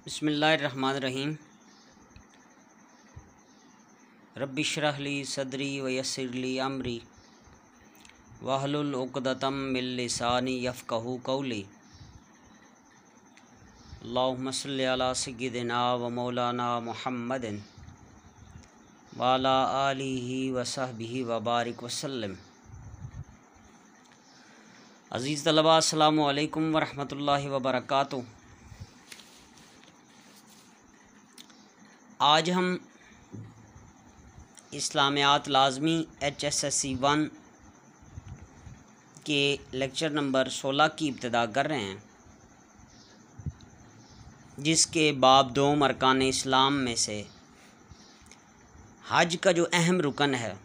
बिस्मिल्लाहिर्रहमानिर्रहीम। रब्बि इश्रह ली सदरी व यस्सिर ली अमरी वहलुल उक़दतम मिन लिसानी यफ़क़हू क़ौली। अल्लाहुम्मा सल्लि अला सय्यिदिना व मौलाना मुहम्मदिन व अला आलिहि व सहबिहि व बारिक वसल्लम। अज़ीज़ तलबा, अस्सलामु अलैकुम व रहमतुल्लाहि व बरकातुहू। आज हम इस्लामियात लाज़मी HSSC 1 के लेक्चर नंबर 16 की इब्तिदा कर रहे हैं, जिसके बाब 2 अरकान इस्लाम में से हज का जो अहम रुकन है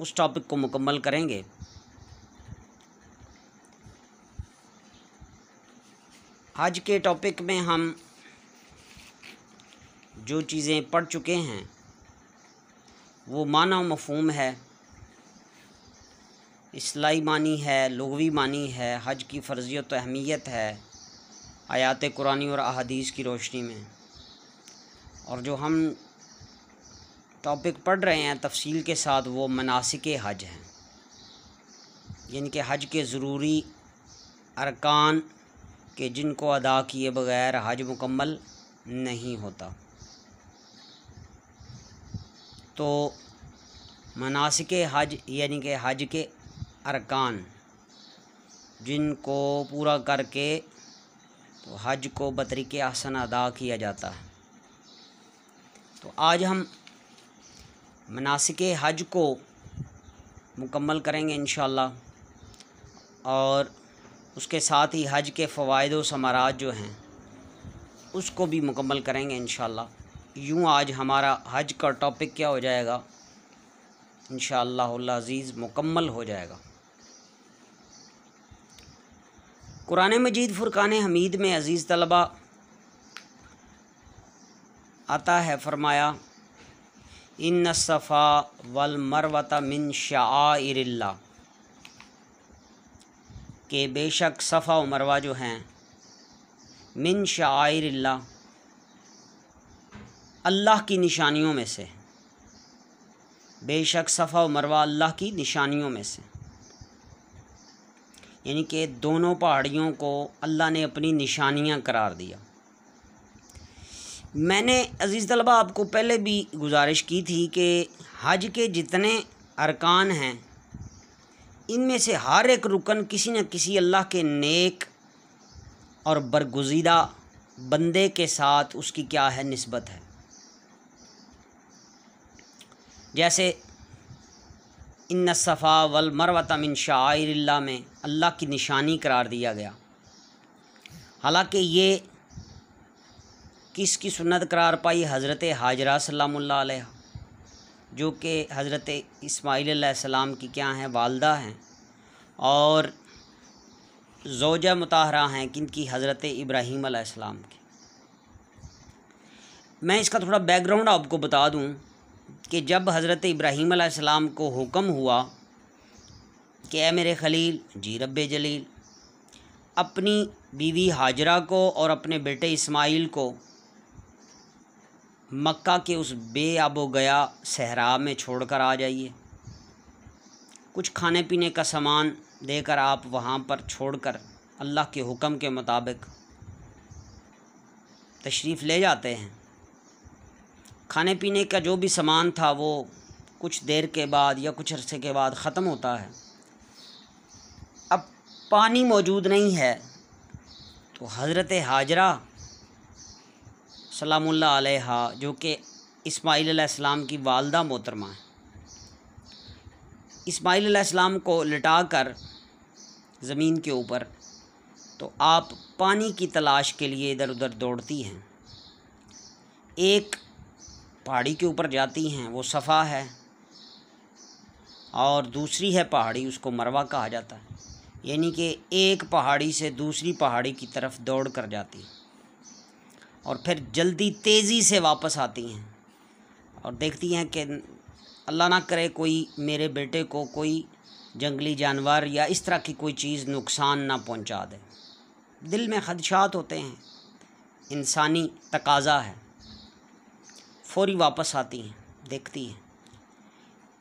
उस टॉपिक को मुकम्मल करेंगे। हज के टॉपिक में हम जो चीज़ें पढ़ चुके हैं वो माना व मफ़हूम है, इस्लाही मानी है, लुग़वी मानी है, हज की फ़र्ज़ियत व अहमियत है आयात कुरानी और अहादीस की रोशनी में। और जो हम टॉपिक पढ़ रहे हैं तफसील के साथ वो मनासिके हज हैं, यानी कि हज के ज़रूरी अरकान के जिनको अदा किए बग़ैर हज मुकम्मल नहीं होता। तो मनासिके हज यानी कि हज के अरकान जिनको पूरा करके तो हज को बतरीके अहसन अदा किया जाता है। तो आज हम मनासिके हज को मुकम्मल करेंगे इंशाअल्लाह, और उसके साथ ही हज के फ़वाइद व समारात जो हैं उसको भी मुकम्मल करेंगे इंशाअल्लाह। यूँ आज हमारा हज का टॉपिक क्या हो जाएगा, इंशाअल्लाहुल अज़ीज़ मुकम्मल हो जाएगा। कुरान मजीद फ़ुरक़ान हमीद में अज़ीज़ तलबा आता है, फरमाया इन्न सफ़ा वल मरवता मिन शआइरिल्लाह, के बेशक सफ़ा व मरवा जो हैं मिन शआइरिल्लाह, अल्लाह की निशानियों में से। बेशक सफ़ा व मरवा अल्लाह की निशानियों में से, यानी कि दोनों पहाड़ियों को अल्लाह ने अपनी निशानियां करार दिया। मैंने अज़ीज़ तलबा आपको पहले भी गुजारिश की थी कि हज के जितने अरकान हैं इनमें से हर एक रुकन किसी न किसी अल्लाह के नेक और बरगुज़ीदा बंदे के साथ उसकी क्या है, निस्बत है। जैसे इन्न सफ़ा वल मरवता मिन शआइरिल्लाह में अल्लाह की निशानी करार दिया गया। हालांकि ये किसकी सुन्नत करार पाई, हज़रत हाजरा सलामुल्लाह अलैहा, जो कि हज़रत इस्माईल अलैहिस्सलाम की क्या हैं, वालदा हैं, और ज़ौजा मुताहरा हैं किनकी, हज़रत इब्राहीम अलैहिस्सलाम की। मैं इसका थोड़ा बैकग्राउंड आपको बता दूं कि जब हज़रत इब्राहीम अलैहिस्सलाम को हुक्म हुआ कि ए मेरे खलील जी रब्बे जलील, अपनी बीवी हाजरा को और अपने बेटे इस्माईल को मक्का के उस बेआबो गया सहरा में छोड़कर आ जाइए, कुछ खाने पीने का सामान देकर आप वहाँ पर छोड़कर अल्लाह के हुक्म के मुताबिक तशरीफ़ ले जाते हैं। खाने पीने का जो भी सामान था वो कुछ देर के बाद या कुछ अरसे के बाद ख़त्म होता है। अब पानी मौजूद नहीं है, तो हज़रत हाजरा सलामुल्लाह अलैहा, जो कि इस्माईल अलैहिस्सलाम की वालदा मोहतरमा है, इस्माईल अलैहिस्सलाम को लिटाकर ज़मीन के ऊपर, तो आप पानी की तलाश के लिए इधर उधर दौड़ती हैं। एक पहाड़ी के ऊपर जाती हैं, वो सफ़ा है, और दूसरी है पहाड़ी, उसको मरवा कहा जाता है। यानी कि एक पहाड़ी से दूसरी पहाड़ी की तरफ दौड़ कर जाती हैं और फिर जल्दी तेज़ी से वापस आती हैं और देखती हैं कि अल्लाह ना करे कोई मेरे बेटे को कोई जंगली जानवर या इस तरह की कोई चीज़ नुकसान ना पहुंचा दे। दिल में खदशात होते हैं इंसानी तकाज़ा है, फौरी वापस आती हैं, देखती हैं।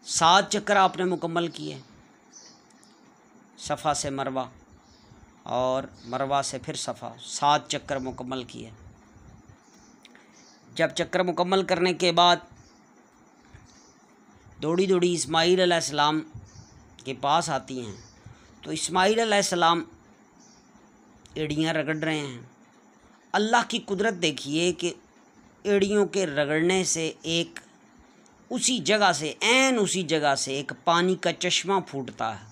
7 चक्कर आपने मुकम्मल किए, सफ़ा से मरवा और मरवा से फिर सफ़ा, 7 चक्कर मुकम्मल किए। जब चक्कर मुकम्मल करने के बाद दौड़ी दौड़ी इस्माईल अलैहिस्सलाम के पास आती हैं, तो इस्माईल अलैहिस्सलाम एड़ियाँ रगड़ रहे हैं। अल्लाह की कुदरत देखिए कि एड़ियों के रगड़ने से एक उसी जगह से एक पानी का चश्मा फूटता है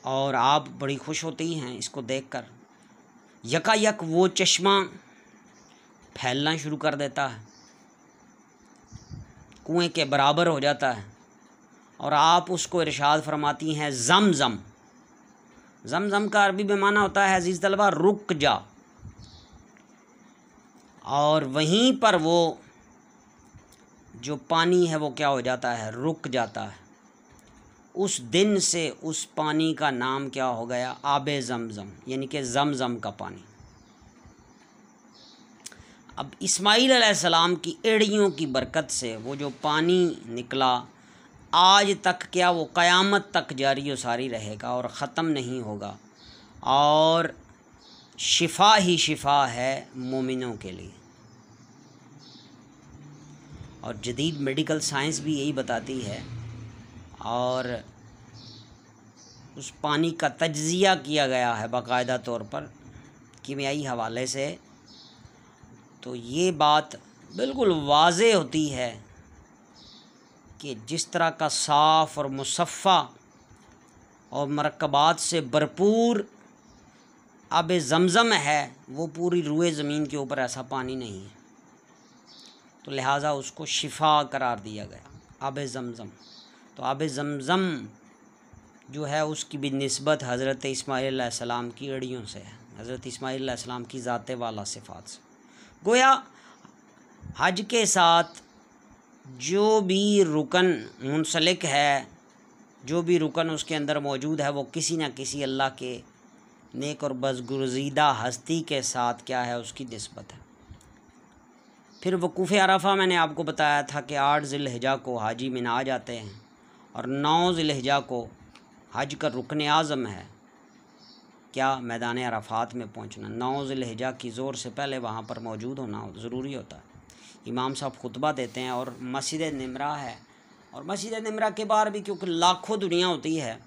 और आप बड़ी खुश होती हैं इसको देखकर। यकायक वो चश्मा फैलना शुरू कर देता है, कुएं के बराबर हो जाता है और आप उसको इरशाद फरमाती हैं ज़म-ज़म। ज़म-ज़म का अरबी में माना होता है अज़ीज़ तलबा रुक जा। और वहीं पर वो जो पानी है वो क्या हो जाता है, रुक जाता है। उस दिन से उस पानी का नाम क्या हो गया, आबे ज़म-ज़म, यानी कि ज़म-ज़म का पानी। अब इस्माईल अलैहिस्सलाम की एड़ियों की बरकत से वो जो पानी निकला आज तक क्या वो क़यामत तक जारी व सारी रहेगा और ख़त्म नहीं होगा, और शिफा ही शिफा है मोमिनों के लिए। और जदीद मेडिकल साइंस भी यही बताती है और उस पानी का तज्ज़िया किया गया है बाकायदा तौर पर कीमियाई हवाले से। तो ये बात बिल्कुल वाज़े होती है कि जिस तरह का साफ़ और मुसफ़ा और मरकबात से भरपूर आबे ज़मज़म है, वो पूरी रूए ज़मीन के ऊपर ऐसा पानी नहीं है। तो लिहाजा उसको शिफा करार दिया गया आबे ज़मज़म। तो आबे ज़मज़म जो है उसकी भी निस्बत हज़रत इस्माईल अलैहिस्सलाम की एड़ियों से है, हज़रत इस्माईल अलैहिस्सलाम की ज़ाते वाला सिफ़ात से। गोया हज के साथ जो भी रुकन मुंसलिक है, जो भी रुकन उसके अंदर मौजूद है, वो किसी न किसी अल्लाह के नेक और बज़गुज़ीदा हस्ती के साथ क्या है, उसकी निस्बत है। फिर वकूफ़ अरफ़ा मैंने आपको बताया था कि 8 ज़िलहिजा को हाजी मिना आ जाते हैं और 9 ज़िलहिजा को हज का रुकन आज़म है क्या, मैदान अरफ़ात में पहुंचना। 9 ज़िलहिजा की ज़ोर से पहले वहाँ पर मौजूद होना ज़रूरी होता है। इमाम साहब खुतबा देते हैं और मस्जिद निमरा है, और मस्जिद निमरा के बाहर भी क्योंकि लाखों दुनिया होती है,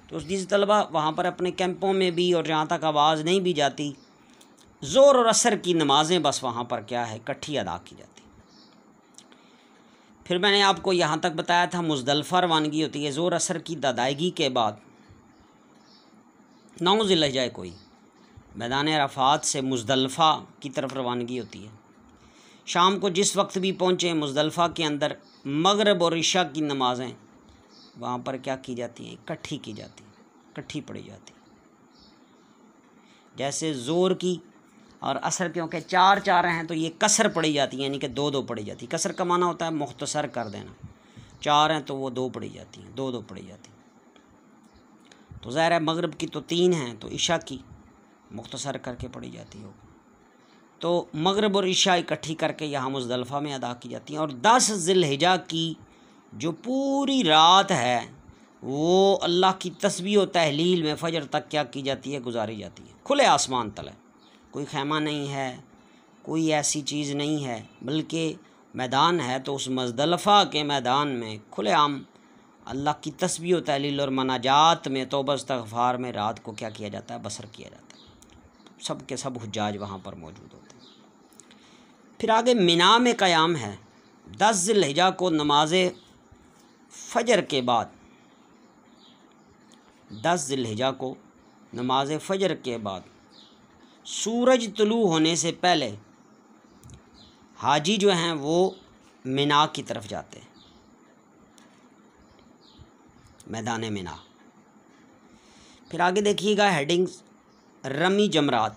तो उस दिन तलबा वहाँ पर अपने कैंपों में भी, और जहाँ तक आवाज़ नहीं भी जाती, ज़ोर और असर की नमाज़ें बस वहाँ पर क्या है इकट्ठी अदा की जाती। फिर मैंने आपको यहाँ तक बताया था मुज़दलिफ़ा रवानगी होती है ज़ोर असर की अदायगी के बाद। 9 ज़िलहिजा कोई मैदान अरफ़ात से मुज़दलिफ़ा की तरफ रवानगी होती है। शाम को जिस वक्त भी पहुँचे मुज़दलिफ़ा के अंदर मगरिब और इशा की नमाज़ें वहाँ पर क्या की जाती हैं, इकट्ठी की जाती, इकट्ठी पढ़ी जाती। जैसे ज़ोर की और असर क्योंकि 4 हैं तो ये कसर पढ़ी जाती है, यानी कि 2 पढ़ी जाती। कसर का माना होता है मुख्तसर कर देना। 4 हैं तो वो 2 पढ़ी जाती हैं, 2 पढ़ी जाती। तो ज़ाहिर है मगरिब की तो 3 हैं, तो इशा की मुख्तसर करके पढ़ी जाती हो। तो मगरिब और इशा इकट्ठी करके यहाँ मुज़दलिफ़ा में अदा की जाती हैं। और 10 ज़िलहिजा की जो पूरी रात है वो अल्लाह की तस्बीह और तहलील में फ़जर तक क्या की जाती है, गुजारी जाती है। खुले आसमान तले, कोई खैमा नहीं है, कोई ऐसी चीज़ नहीं है, बल्कि मैदान है। तो उस मुज़दलिफ़ा के मैदान में खुले आम अल्लाह की तस्बीह और तहलील और मनाजात में, तौबा इस्तग़फ़ार में रात को क्या किया जाता है, बसर किया जाता है। सब के सब हुज्जाज वहाँ पर मौजूद होते हैं। फिर आगे मिना में क़याम है। 10 ज़िलहिजा को नमाज फ़जर के बाद, 10 ज़िलहिजा को नमाज फ़जर के बाद सूरज तुलू होने से पहले हाजी जो हैं वो मिना की तरफ जाते हैं, मैदान मिना। फिर आगे देखिएगा हेडिंग्स, रमी जमरात।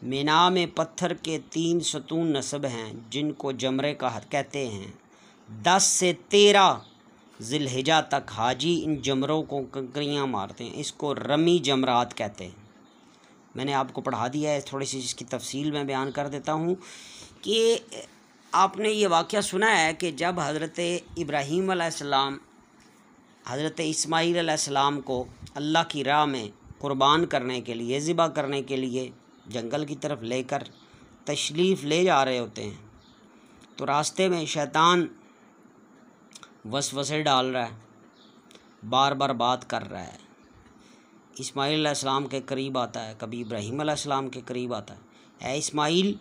मिना में पत्थर के 3 सतून नस्ब हैं जिनको जमरे का कहते हैं। 10 से 13 ज़िलहिजा तक हाजी इन जमरों को कंकरियाँ मारते हैं, इसको रमी जमरात कहते हैं। मैंने आपको पढ़ा दिया है, थोड़ी सी इसकी तफसील मैं बयान कर देता हूँ कि आपने ये वाक़या सुना है कि जब हज़रत इब्राहीम अलैहिस्सलाम हज़रत इस्माईल अलैहिस्सलाम को अल्लाह की राह में क़ुरबान करने के लिए, ज़िबा करने के लिए जंगल की तरफ लेकर तशरीफ़ ले जा रहे होते हैं, तो रास्ते में शैतान वसवसे डाल रहा है, बार बार बात कर रहा है। इस्माईल अलैहिस्सलाम के करीब आता है, कभी इब्राहीम अलैहिस्सलाम के करीब आता है। इस्माईल,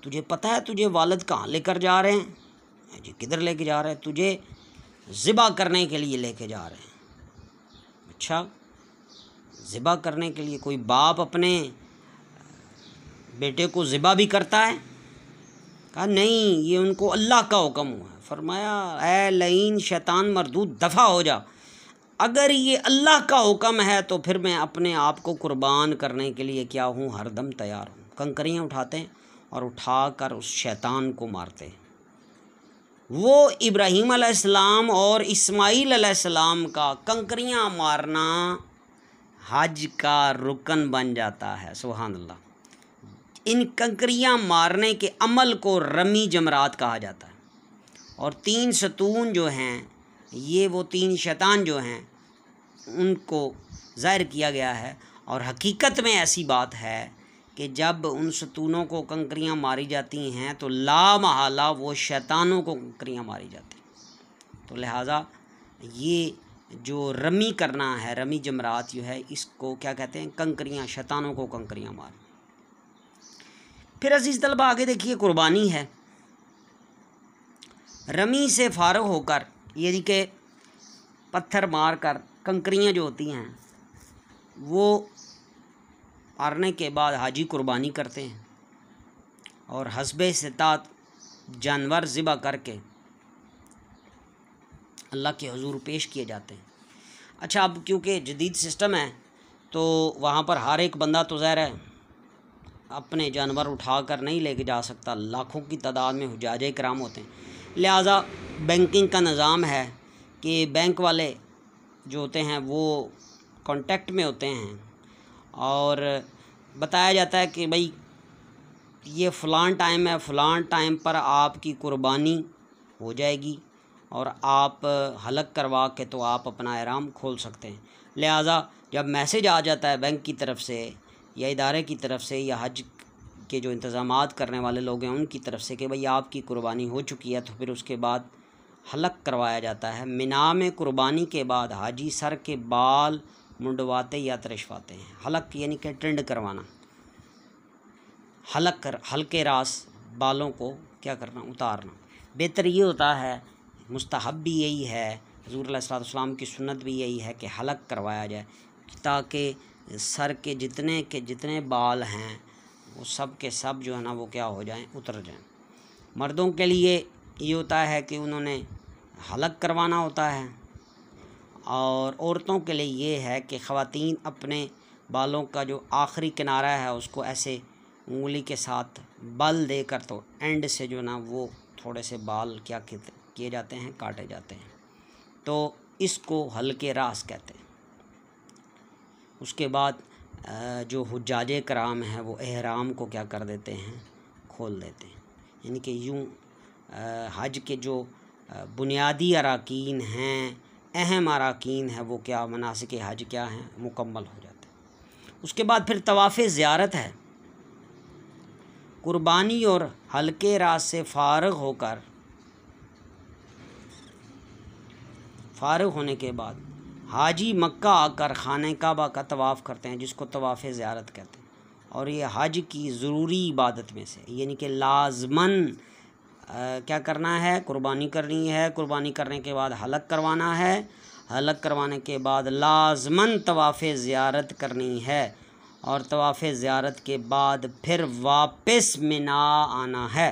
तुझे पता है तुझे वालिद कहाँ लेकर जा रहे हैं? जी किधर लेके जा रहे हैं? तुझे ज़िबा करने के लिए लेके जा रहे हैं। अच्छा, ज़िबा करने के लिए? कोई बाप अपने बेटे को ज़िबा भी करता है? कहा नहीं, ये उनको अल्लाह का हुक्म हुआ है। फरमाया, ऐ लईन शैतान मरदूद, दफ़ा हो जा। अगर ये अल्लाह का हुक्म है तो फिर मैं अपने आप को कुर्बान करने के लिए क्या हूँ, हरदम तैयार हूँ। कंकरियाँ उठाते हैं और उठाकर उस शैतान को मारते हैं। वो इब्राहीम अलैहिस्सलाम और इस्माईल अलैहिस्सलाम का कंकरियाँ मारना हज का रुकन बन जाता है। सुभान अल्लाह। इन कंकरियाँ मारने के अमल को रमी जमरात कहा जाता है। और 3 सतून जो हैं, ये वो 3 शैतान जो हैं, उनको ज़ाहिर किया गया है। और हकीकत में ऐसी बात है कि जब उन सतूनों को कंकरियाँ मारी जाती हैं तो ला महला वो शैतानों को कंकरियाँ मारी जाती हैं। तो लिहाजा ये जो रमी करना है, रमी जमरात जो है, इसको क्या कहते हैं? कंकरियाँ, शैतानों को कंकरियाँ मार। फिर अजीज़ तलबा आगे देखिए, कुर्बानी है। रमी से फ़ारिग होकर, यानी कि पत्थर मार कर कंकरियाँ जो होती हैं वो मारने के बाद हाजी कुर्बानी करते हैं और हस्बे इस्तात जानवर ज़िबा करके अल्लाह के हुजूर पेश किए जाते हैं। अच्छा, अब क्योंकि जदीद सिस्टम है तो वहाँ पर हर एक बंदा तो ज़ाहिर है अपने जानवर उठा कर नहीं लेके जा सकता। लाखों की तादाद में हुज्जाजे कराम होते हैं। लिहाजा बैंकिंग का निज़ाम है कि बैंक वाले जो होते हैं वो कांटेक्ट में होते हैं और बताया जाता है कि भाई ये फ़लान टाइम है, फ़लान टाइम पर आपकी कुर्बानी हो जाएगी और आप हलक करवा के तो आप अपना एहराम खोल सकते हैं। लिहाजा जब मैसेज आ जाता है बैंक की तरफ से या इदारे की तरफ से या हज के जो इंतज़ामात करने वाले लोग हैं उनकी तरफ से कि भाई आपकी कुर्बानी हो चुकी है, तो फिर उसके बाद हलक करवाया जाता है। मिना में कुर्बानी के बाद हाजी सर के बाल मुंडवाते या तरशवाते हैं। हलक यानी कि ट्रेंड करवाना, हलक कर, हल्के रास बालों को क्या करना, उतारना। बेहतर ये होता है, मुस्तहब भी यही है, हुज़ूर अलैहिस्सलाम की सुन्नत भी यही है कि हलक करवाया जाए ताकि सर के जितने बाल हैं वो सब के सब जो है ना वो क्या हो जाएं, उतर जाएं। मर्दों के लिए ये होता है कि उन्होंने हलक करवाना होता है और औरतों के लिए ये है कि ख़वातीन अपने बालों का जो आखिरी किनारा है उसको ऐसे उंगली के साथ बल देकर तो एंड से जो ना वो थोड़े से बाल क्या किए जाते हैं, काटे जाते हैं। तो इसको हल्के रास कहते हैं। उसके बाद जो हुज्जाजे कराम हैं वो एहराम को क्या कर देते हैं, खोल देते हैं। यानी कि यूँ हज के जो बुनियादी अराकीन हैं, अहम अराकीन है, वो क्या मनासिक हज क्या हैं, मुकम्मल हो जाते हैं। उसके बाद फिर तवाफ़ ज़ियारत है। कुर्बानी और हल्के रास से फ़ारिग होने के बाद हाजी मक्का आकर खाने काबा का तवाफ़ करते हैं, जिसको तवाफ़ ज़ियारत कहते हैं। और ये हज की ज़रूरी इबादत में से, यानी कि लाज़मन क्या करना है, कुर्बानी करनी है। कुर्बानी करने के बाद हलक करवाना है। हलक करवाने के बाद लाज़मन तवाफ़ ज़ियारत करनी है और तवाफ़ ज़ियारत के बाद फिर वापस मिना आना है।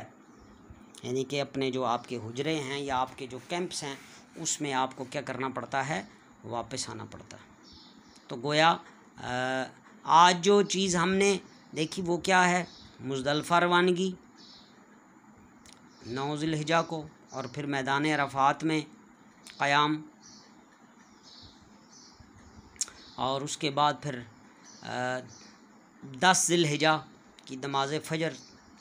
यानी कि अपने जो आपके हुजरे हैं या आपके जो कैंप्स हैं उसमें आपको क्या करना पड़ता है, वापस आना पड़ता है। तो गोया आज जो चीज़ हमने देखी वो क्या है, मुज़दलिफ़ा रवानगी 9 ज़िलहिज्जा को और फिर मैदान अरफ़ात में क़याम और उसके बाद फिर 10 ज़िलहिजा की नमाज फ़जर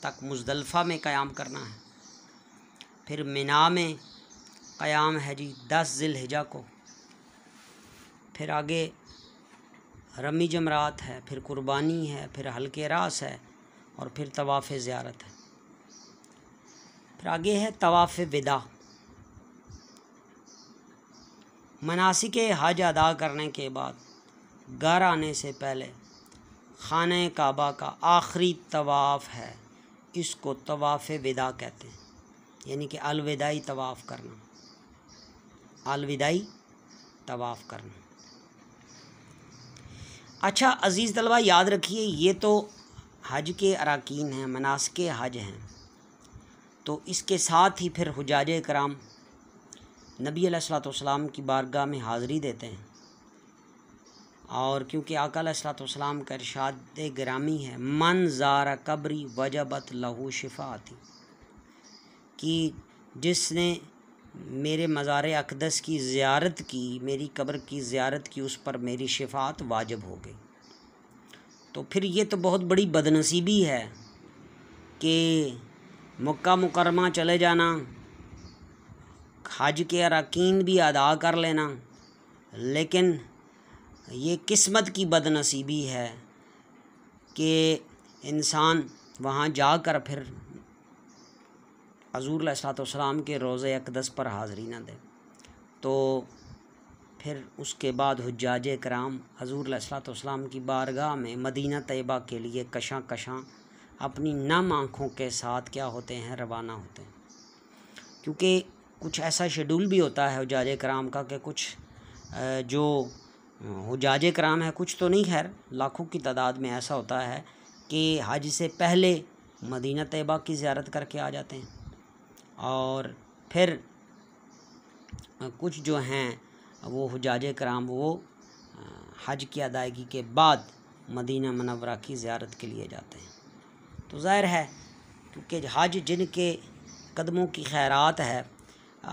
तक मुज़दलिफ़ा में क़याम करना है। फिर मिना में क़याम है जी 10 ज़िलहिजा को। फिर आगे रमी जमरात है, फिर कुर्बानी है, फिर हल्के रास है और फिर तवाफ़ ज़ियारत है। फिर आगे है तवाफ़ विदा। मनासिक हज अदा करने के बाद घर आने से पहले खाने काबा का आखिरी तवाफ़ है, इसको तवाफ़ विदा कहते हैं, यानी कि अलविदाई तवाफ़ करना, अलविदाई तवाफ़ करना। अच्छा अज़ीज़ तलबा, याद रखिए ये तो हज के अराकीन हैं, मनासिक हज हैं। तो इसके साथ ही फिर हुज्जाज कराम नबी अलैहिस्सलातु वस्सलाम की बारगाह में हाज़िरी देते हैं। और क्योंकि आका अलैहिस्सलातु वस्सलाम का इरशाद गिरामी है, मन ज़ारा कब्री वजबत लहू शिफ़ाअती, कि जिसने मेरे मज़ार अक़दस की ज़ियारत की, मेरी कब्र की ज़ियारत की, उस पर मेरी शिफ़ाअत वाजिब हो गई। तो फिर ये तो बहुत बड़ी बदनसीबी है कि मक्का मुकरमा चले जाना, हज के अराकीन भी अदा कर लेना, लेकिन ये किस्मत की बदनसीबी है कि इंसान वहाँ जाकर फिर हज़ूर अलैहिस्सलाम के रोज़े अक़दस पर हाज़िरी ना दे। तो फिर उसके बाद हुज्जाज कराम हज़ूर अलैहिस्सलाम की बारगाह में मदीना तैयबा के लिए कशां कशां अपनी नम आँखों के साथ क्या होते हैं, रवाना होते हैं। क्योंकि कुछ ऐसा शेड्यूल भी होता है हुज्जाज कराम का कि कुछ जो हुज्जाज कराम है, कुछ तो नहीं, खैर लाखों की तादाद में ऐसा होता है कि हज से पहले मदीना तैयबा की ज़ियारत करके आ जाते हैं, और फिर कुछ जो हैं वो हुज्जाज कराम वो हज की अदायगी के बाद मदीना मुनव्वरा की ज़ियारत के लिए जाते हैं। तो ज़ाहिर है क्योंकि हज जिनके कदमों की खैरात है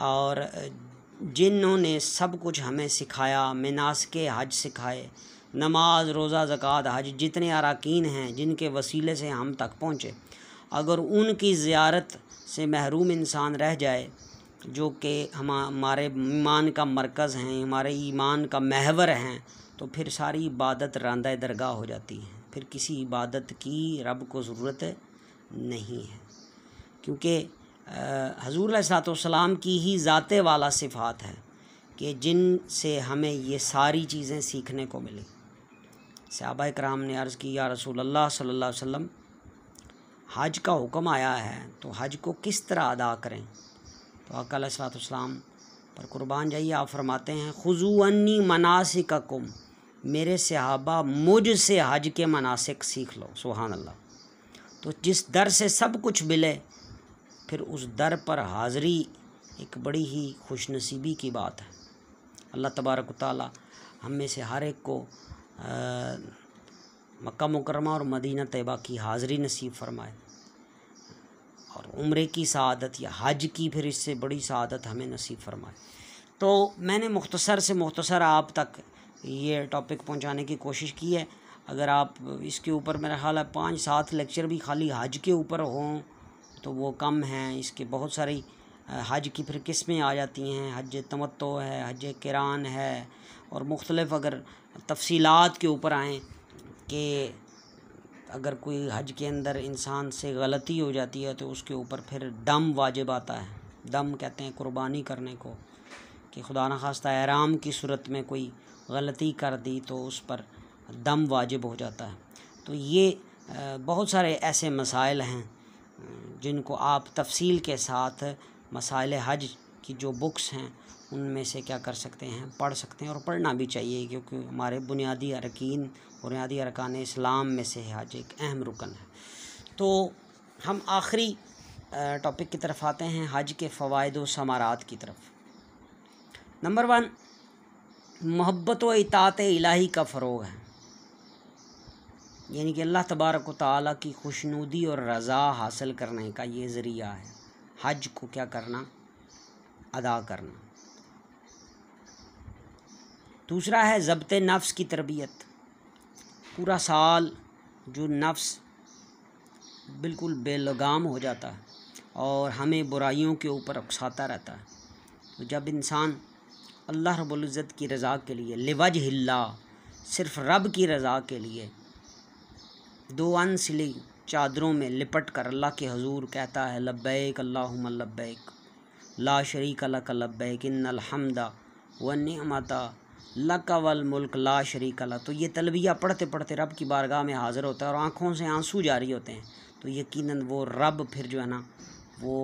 और जिन्होंने सब कुछ हमें सिखाया, मनासिक हज सिखाए, नमाज रोज़ा ज़कात हज जितने अराकीन हैं जिनके वसीले से हम तक पहुँचे, अगर उनकी ज़ियारत से महरूम इंसान रह जाए, जो कि हमारे ईमान का मरकज़ हैं, हमारे ईमान का महवर हैं, तो फिर सारी इबादत रांदा दरगाह हो जाती है। फिर किसी इबादत की रब को ज़रूरत नहीं है, क्योंकि हज़ूर अलैहिस्सलातु वस्सलाम की ही ज़ाते वाला सिफ़ात है कि जिनसे हमें ये सारी चीज़ें सीखने को मिली। सहाबा कराम ने अर्ज़ की, या रसूल अल्लाह सल्लल्लाहु अलैहि वसल्लम, हज का हुक्म आया है तो हज को किस तरह अदा करें? तो आका अलैहिस्सलातु वस्सलाम पर कुर्बान जाइए, आप फरमाते हैं, खुज़ू अन्नी मनासिककुम, मेरे सहाबा मुझसे हज के मनासिक सीख लो। सुभान अल्लाह। तो जिस दर से सब कुछ मिले, फिर उस दर पर हाज़िरी एक बड़ी ही खुशनसीबी की बात है। अल्लाह तबारक व तआला हम में से हर एक को मक्का मुकरमा और मदीना तैयबा की हाज़िरी नसीब फरमाए, और उम्रे की सआदत या हज की फिर इससे बड़ी सआदत हमें नसीब फरमाए। तो मैंने मुख्तसर से मुख्तसर आप तक ये टॉपिक पहुंचाने की कोशिश की है। अगर आप इसके ऊपर, मेरा ख़्याल है 5-7 लेक्चर भी खाली हज के ऊपर हों तो वो कम हैं। इसके बहुत सारी हज की फिर किस्में आ जाती हैं, हज तमत्तो है, हज किरान है, और मुख्तलिफ़ अगर तफसीलात के ऊपर आएँ कि अगर कोई हज के अंदर इंसान से गलती हो जाती है तो उसके ऊपर फिर दम वाजिब आता है। दम कहते हैं कुर्बानी करने को, कि खुदा न खास्ता एहराम की सूरत में कोई गलती कर दी तो उस पर दम वाजिब हो जाता है। तो ये बहुत सारे ऐसे मसाइल हैं जिनको आप तफसील के साथ मसाइल हज की जो बुक्स हैं उनमें से क्या कर सकते हैं, पढ़ सकते हैं, और पढ़ना भी चाहिए, क्योंकि हमारे बुनियादी अरकीन, बुनियादी अरकान इस्लाम में से हज एक अहम रुकन है। तो हम आखिरी टॉपिक की तरफ आते हैं, हज के फ़वाइद व समारात की तरफ। नंबर 1, मोहब्बत व इताअत इलाही का फ़रोग़ है, यानी कि अल्लाह तबारक व तआला की खुशनुदी और रज़ा हासिल करने का ये ज़रिया है, हज को क्या करना, अदा करना। दूसरा है ज़ब्त नफ्स की तरबियत। पूरा साल जो नफ्स बिल्कुल बेलगाम हो जाता है और हमें बुराइयों के ऊपर उकसाता रहता है। तो जब इंसान अल्लाह रब्बुल इज़्ज़त की रज़ा के लिए लिवजहिल्लाह, सिर्फ रब की रज़ा के लिए दो अनसिली चादरों में लिपट कर अल्लाह के हुजूर कहता है लब्बैक अल्लाहुम्मा लब्बैक ला शरीक लक लब्बैक इन्नल हम्दा व निअमता लक वल मुल्क ला शरीक लक। तो ये तलबिया पढ़ते पढ़ते रब की बारगाह में हाज़िर होता है और आँखों से आंसू जारी होते हैं। तो यकीनन वो रब फिर जो है ना वो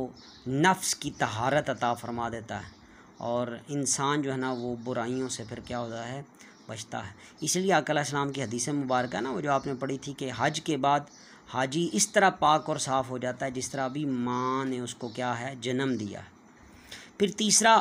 नफ्स की तहारत अता फ़रमा देता है और इंसान जो है ना वो बुराइयों से फिर क्या होता है, बचता है। इसलिए आका अलैहिस्सलाम की हदीस मुबारक है ना, वो जो आपने पढ़ी थी कि हज के बाद हाजी इस तरह पाक और साफ़ हो जाता है जिस तरह अभी माँ ने उसको क्या है, जन्म दिया। फिर तीसरा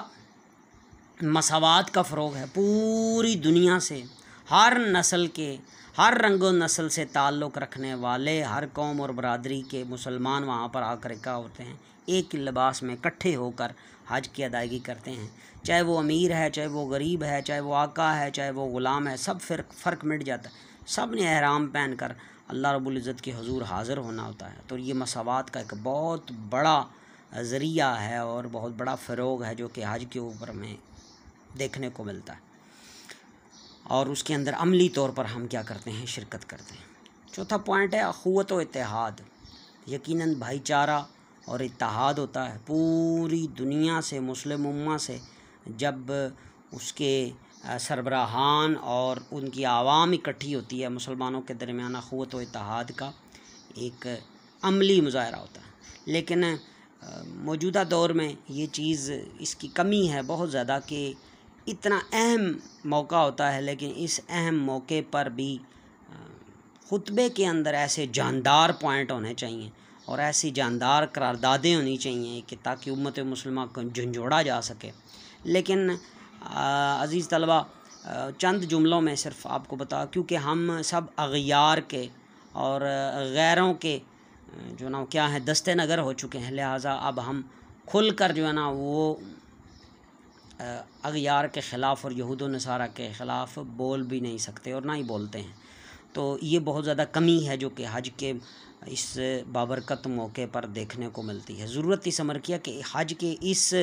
मसावात का फ़रोग़ है। पूरी दुनिया से हर नस्ल के, हर रंगो नस्ल से ताल्लुक़ रखने वाले हर कौम और बरादरी के मुसलमान वहाँ पर आकर इकट्ठा होते हैं, एक लिबास में इकट्ठे होकर हज की अदायगी करते हैं। चाहे वो अमीर है, चाहे वो गरीब है, चाहे वो आका है, चाहे वो ग़ुलाम है, सब फ़र्क मिट जाता है। सब ने एहराम पहन कर अल्लाह रब्बुल इज़्ज़त के हुज़ूर हाज़िर होना होता है। तो ये मसावात का एक बहुत बड़ा ज़रिया है और बहुत बड़ा फ़रोग़ है जो कि हज के ऊपर में देखने को मिलता है और उसके अंदर अमली तौर पर हम क्या करते हैं, शिरकत करते हैं। चौथा पॉइंट है अख़ुवत व इत्तेहाद। यकीनन भाईचारा और इत्तेहाद होता है। पूरी दुनिया से मुस्लिम उम्मा से जब उसके सरबराहान और उनकी आवाम इकट्ठी होती है, मुसलमानों के दरमियान अख़ुवत व इत्तेहाद का एक अमली मुज़ाहरा होता है। लेकिन मौजूदा दौर में ये चीज़, इसकी कमी है बहुत ज़्यादा कि इतना अहम मौका होता है लेकिन इस अहम मौके पर भी खुतबे के अंदर ऐसे जानदार पॉइंट होने चाहिए और ऐसी जानदार करारदादें होनी चाहिए कि ताकि उम्मत मुस्लिमा को झंझोड़ा जा सके। लेकिन अज़ीज़ तलबा, चंद जुमलों में सिर्फ आपको बता, क्योंकि हम सब अग़यार के और गैरों के जो ना क्या है दस्ते नगर हो चुके हैं, लिहाजा अब हम खुल कर जो है ना वो अग़यार के ख़िलाफ़ और यहूद व नसारा के ख़िलाफ़ बोल भी नहीं सकते और ना ही बोलते हैं। तो ये बहुत ज़्यादा कमी है जो कि हज के इस बाबरकत मौके पर देखने को मिलती है। ज़रूरत इस अमर किया कि हज के इस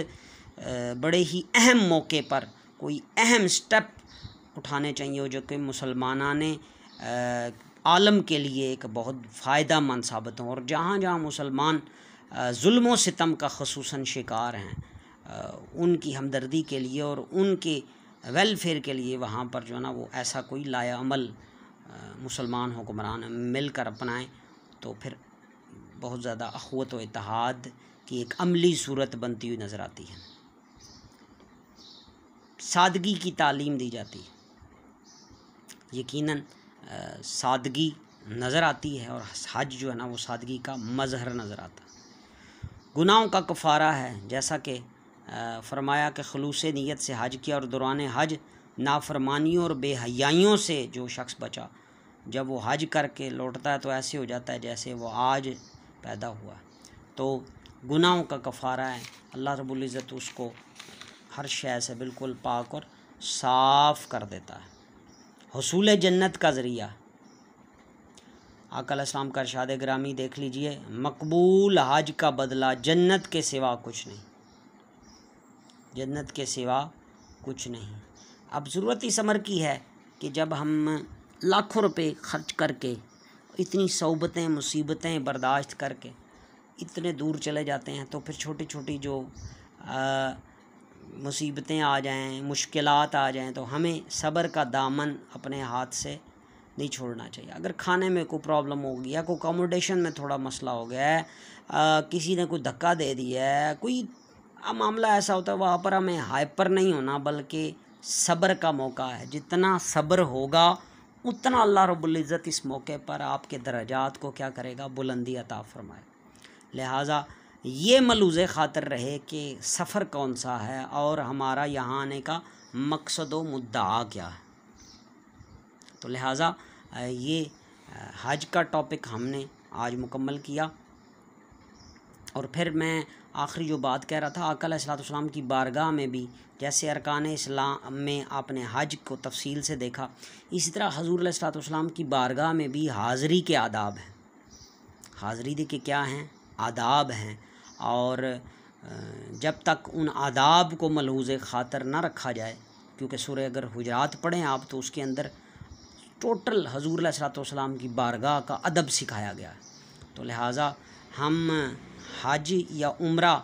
बड़े ही अहम मौके पर कोई अहम स्टेप उठाने चाहिए जो कि मुसलमाना ने आलम के लिए एक बहुत फ़ायदा मंद साबित हों। और जहाँ जहाँ मुसलमान जुल्म व सितम का ख़ुसूसन शिकार हैं, उनकी हमदर्दी के लिए और उनके वेलफेयर के लिए वहाँ पर जो है ना वो ऐसा कोई लाया अमल मुसलमान हुक्मरान मिलकर अपनाएं तो फिर बहुत ज़्यादा अख़ुवत व इत्तेहाद की एक अमली सूरत बनती हुई नज़र आती है। सादगी की तालीम दी जाती है। यकीनन सादगी नज़र आती है और हज जो है ना वो सादगी का मज़हर नज़र आता है। गुनाहों का कफ़ारा है, जैसा कि फरमाया कि खलूस नीयत से हज किया और दौरान हज नाफरमानियों और बेहयाइयों से जो शख्स बचा, जब वो हज करके लौटता है तो ऐसे हो जाता है जैसे वो आज पैदा हुआ। तो गुनाहों का कफ़ारा है, अल्लाह रब्बुल इज़्ज़त उसको हर शय से बिल्कुल पाक और साफ़ कर देता है। हुसूल जन्नत का ज़रिया, आका अलैहिस्सलाम का इरशाद गिरामी देख लीजिए, मकबूल हज का बदला जन्नत के सिवा कुछ नहीं, जन्नत के सिवा कुछ नहीं। अब ज़रूरत इस अमर की है कि जब हम लाखों रुपए खर्च करके इतनी सौबतें मुसीबतें बर्दाश्त करके इतने दूर चले जाते हैं तो फिर छोटी छोटी जो मुसीबतें आ जाएं, मुश्किलात आ जाएं तो हमें सब्र का दामन अपने हाथ से नहीं छोड़ना चाहिए। अगर खाने में कोई प्रॉब्लम हो गया, कोई अकोमोडेशन में थोड़ा मसला हो गया है, किसी ने कोई धक्का दे दिया है, कोई मामला ऐसा होता है, वहाँ पर हमें हाइपर नहीं होना बल्कि सब्र का मौका है। जितना सब्र होगा उतना अल्लाह रब्बुल इज़्ज़त इस मौके पर आपके दर्जात को क्या करेगा, बुलंदी अता फरमाए। लिहाजा ये मलूज़े ख़ातिर रहे कि सफ़र कौन सा है और हमारा यहाँ आने का मकसद व मुद्दा क्या है। तो लिहाजा ये हज का टॉपिक हमने आज मुकम्मल किया। और फिर मैं आखिरी जो बात कह रहा था, आका अलैहिस्सलाम की बारगाह में भी जैसे अरकान इस्लाम में आपने हज को तफसील से देखा, इसी तरह हजूर अलैहिस्सलाम की बारगाह में भी हाज़री के आदाब हैं। हाज़री के क्या हैं? आदाब हैं। और जब तक उन आदाब को मलहूज़ ख़ातर ना रखा जाए, क्योंकि सूरह अगर हुजरात पढ़ें आप तो उसके अंदर टोटल हजूर अलैहिस्सलाम की बारगाह का अदब सिखाया गया है। तो लिहाजा हम हज या उम्रा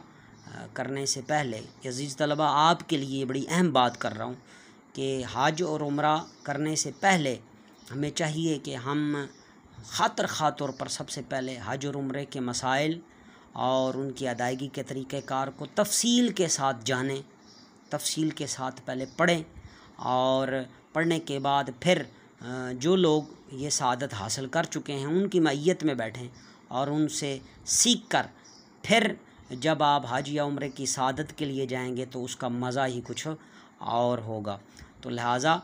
करने से पहले, अज़ीज़ तलबा आपके लिए बड़ी अहम बात कर रहा हूँ कि हज और उम्रा करने से पहले हमें चाहिए कि हम ख़ातर ख़ा तौर पर सबसे पहले हज और उम्रे के मसाइल और उनकी अदायगी के तरीक़ेकार को तफसील के साथ जानें, तफसील के साथ पहले पढ़ें, और पढ़ने के बाद फिर जो लोग ये सआदत हासिल कर चुके हैं उनकी मय्यत में बैठें और उनसे सीख कर फिर जब आप हज या उम्रे की सआदत के लिए जाएंगे तो उसका मज़ा ही कुछ और होगा। तो लिहाजा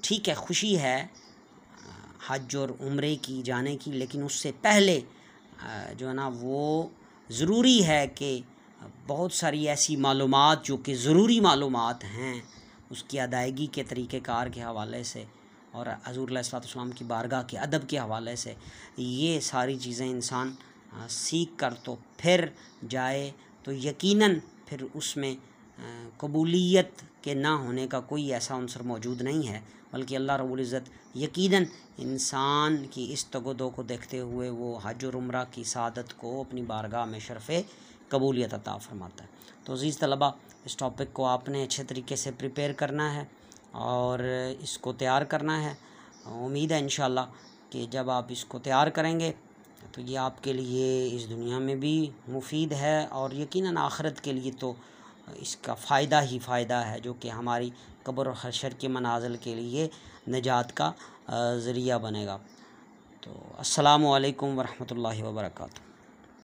ठीक है, खुशी है हज और उम्रे की जाने की, लेकिन उससे पहले जो है ना वो ज़रूरी है कि बहुत सारी ऐसी मालूमात जो कि ज़रूरी मालूमात हैं उसकी अदायगी के तरीक़ेकार के हवाले से और हज़ूर अलैहिस्सलाम की बारगाह के अदब के हवाले से ये सारी चीज़ें इंसान सीख कर तो फिर जाए तो यकीनन फिर उसमें कबूलियत के ना होने का कोई ऐसा अंसर मौजूद नहीं है, बल्कि अल्लाह रब्बुल इज़्ज़त यकीनन इंसान की इस तगदो को देखते हुए वो हज और उम्रा की सआदत को अपनी बारगाह में शरफ़े कबूलियत अता फ़रमाता है। तो अज़ीज़ तलबा, इस टॉपिक को आपने अच्छे तरीके से प्रिपेयर करना है और इसको तैयार करना है। उम्मीद है इंशाअल्लाह कि जब आप इसको तैयार करेंगे तो ये आपके लिए इस दुनिया में भी मुफीद है और यकीनन आखिरत के लिए तो इसका फ़ायदा ही फ़ायदा है, जो कि हमारी कब्र और हशर के मनाज़िल के लिए निजात का ज़रिया बनेगा। तो अस्सलामु अलैकुम वरहमतुल्लाहि वबरकातुहू।